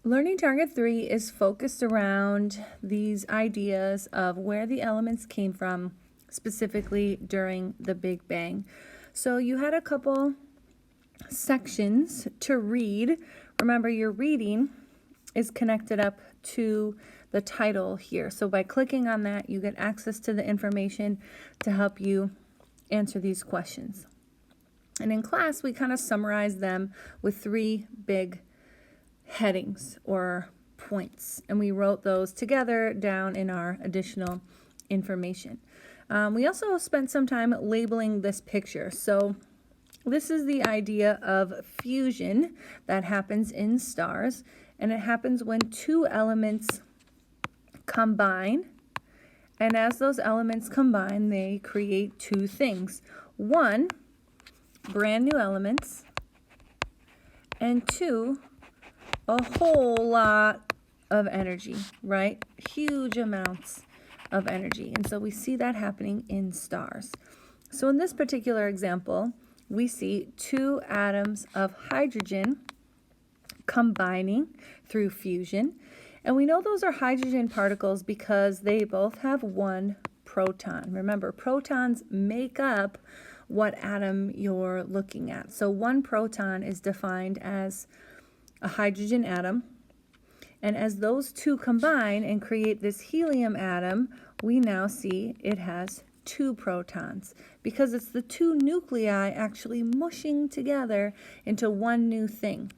Learning Target 3 is focused around these ideas of where the elements came from, specifically during the Big Bang. So you had a couple sections to read. Remember, your reading is connected up to the title here. So by clicking on that, you get access to the information to help you answer these questions. And in class, we kind of summarize them with three big headings or points, and we wrote those together down in our additional information. We also spent some time labeling this picture. So this is the idea of fusion that happens in stars, and it happens when two elements combine, and as those elements combine, they create two things. One, brand new elements, and two, a whole lot of energy, right? Huge amounts of energy. And so we see that happening in stars. So in this particular example, we see two atoms of hydrogen combining through fusion. And we know those are hydrogen particles because they both have one proton. Remember, protons make up what atom you're looking at. So one proton is defined as a hydrogen atom, and as those two combine and create this helium atom, we now see it has two protons because it's the two nuclei actually mushing together into one new thing.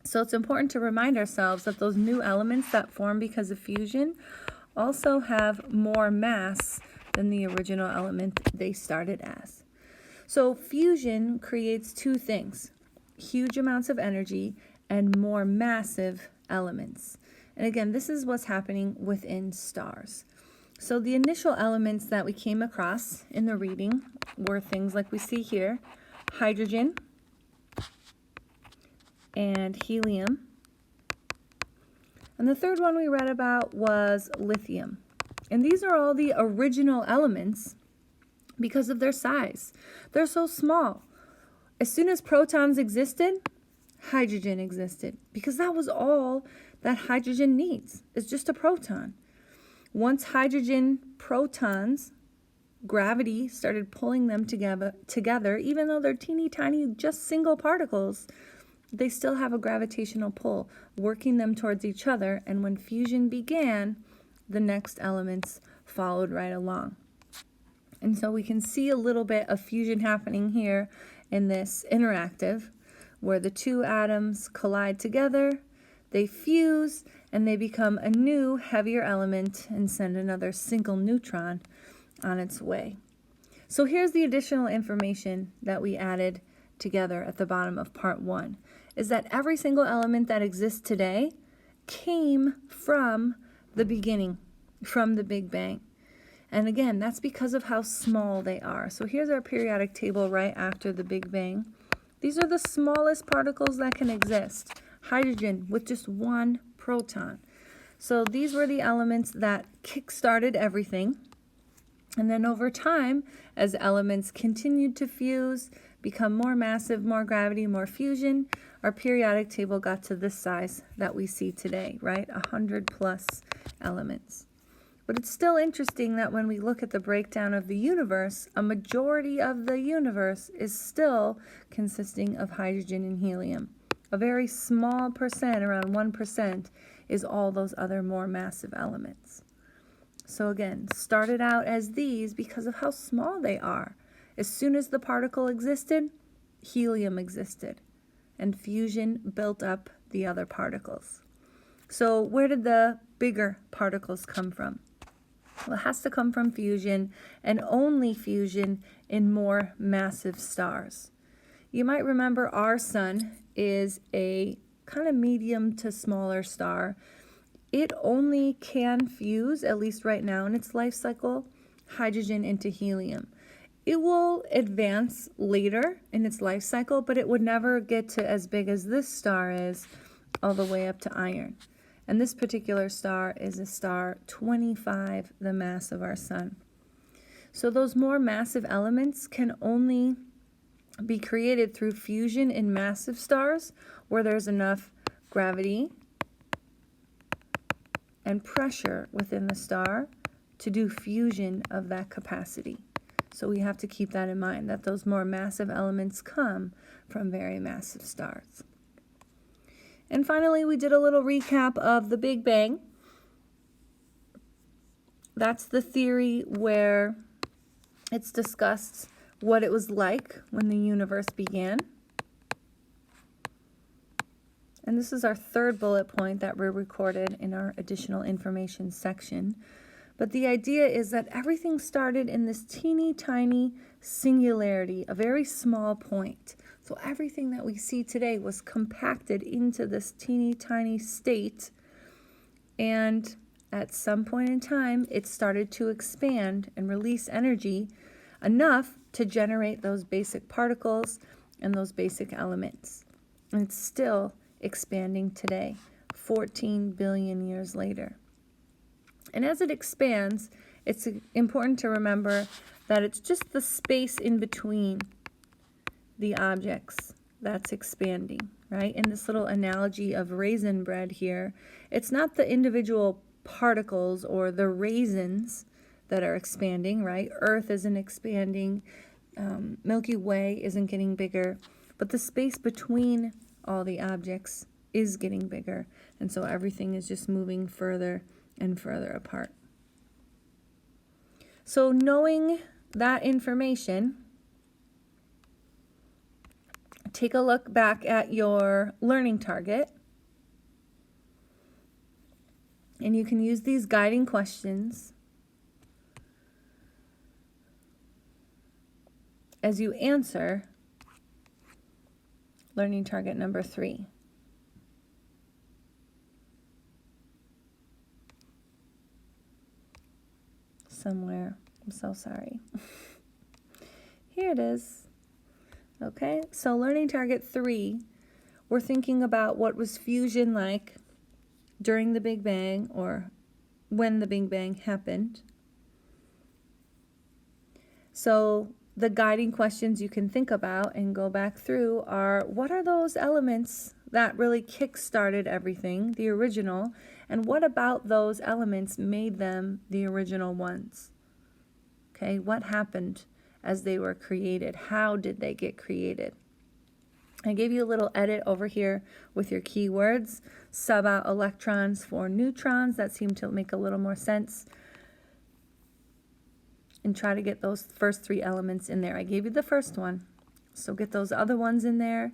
So it's important to remind ourselves that those new elements that form because of fusion also have more mass than the original element they started as. So fusion creates two things: huge amounts of energy and more massive elements. And again, this is what's happening within stars. So the initial elements that we came across in the reading were things like we see here: hydrogen and helium. And the third one we read about was lithium. And these are all the original elements because of their size. They're so small. As soon as protons existed, hydrogen existed, because that was all that hydrogen needs, is just a proton. Once hydrogen protons, gravity started pulling them together, even though they're teeny tiny, just single particles, they still have a gravitational pull working them towards each other, and when fusion began, the next elements followed right along. And so we can see a little bit of fusion happening here in this interactive, where the two atoms collide together, they fuse, and they become a new, heavier element and send another single neutron on its way. So here's the additional information that we added together at the bottom of part 1, is that every single element that exists today came from the beginning, from the Big Bang. And again, that's because of how small they are. So here's our periodic table right after the Big Bang. These are the smallest particles that can exist. Hydrogen with just one proton. So these were the elements that kick-started everything. And then over time, as elements continued to fuse, become more massive, more gravity, more fusion, our periodic table got to this size that we see today, right? 100 plus elements. But it's still interesting that when we look at the breakdown of the universe, a majority of the universe is still consisting of hydrogen and helium. A very small percent, around 1%, is all those other more massive elements. So again, started out as these because of how small they are. As soon as the particle existed, helium existed, and fusion built up the other particles. So where did the bigger particles come from? Well, it has to come from fusion, and only fusion in more massive stars. You might remember our sun is a kind of medium to smaller star. It only can fuse, at least right now in its life cycle, hydrogen into helium. It will advance later in its life cycle, but it would never get to as big as this star is, all the way up to iron. And this particular star is a star 25 the mass of our sun. So those more massive elements can only be created through fusion in massive stars where there's enough gravity and pressure within the star to do fusion of that capacity. So we have to keep that in mind, that those more massive elements come from very massive stars. And finally, we did a little recap of the Big Bang. That's the theory where it's discussed what it was like when the universe began. And this is our third bullet point that we recorded in our additional information section. But the idea is that everything started in this teeny tiny singularity, a very small point. So everything that we see today was compacted into this teeny tiny state, and at some point in time, it started to expand and release energy enough to generate those basic particles and those basic elements. And it's still expanding today, 14 billion years later. And as it expands, it's important to remember that it's just the space in between the objects that's expanding, right? In this little analogy of raisin bread here, it's not the individual particles or the raisins that are expanding, right? Earth isn't expanding, Milky Way isn't getting bigger, but the space between all the objects is getting bigger, and so everything is just moving further and further apart. So knowing that information, take a look back at your learning target, and you can use these guiding questions as you answer learning target number 3. Somewhere, I'm so sorry. Here it is. Okay, so learning target 3, we're thinking about what was fusion like during the Big Bang, or when the Big Bang happened. So the guiding questions you can think about and go back through are, what are those elements that really kick-started everything, the original, and what about those elements made them the original ones? Okay, what happened as they were created? How did they get created? I gave you a little edit over here with your keywords. Sub out electrons for neutrons. That seemed to make a little more sense. And try to get those first 3 elements in there. I gave you the first one, so get those other ones in there.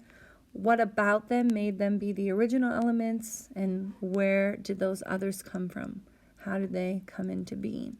What about them made them be the original elements, and where did those others come from? How did they come into being?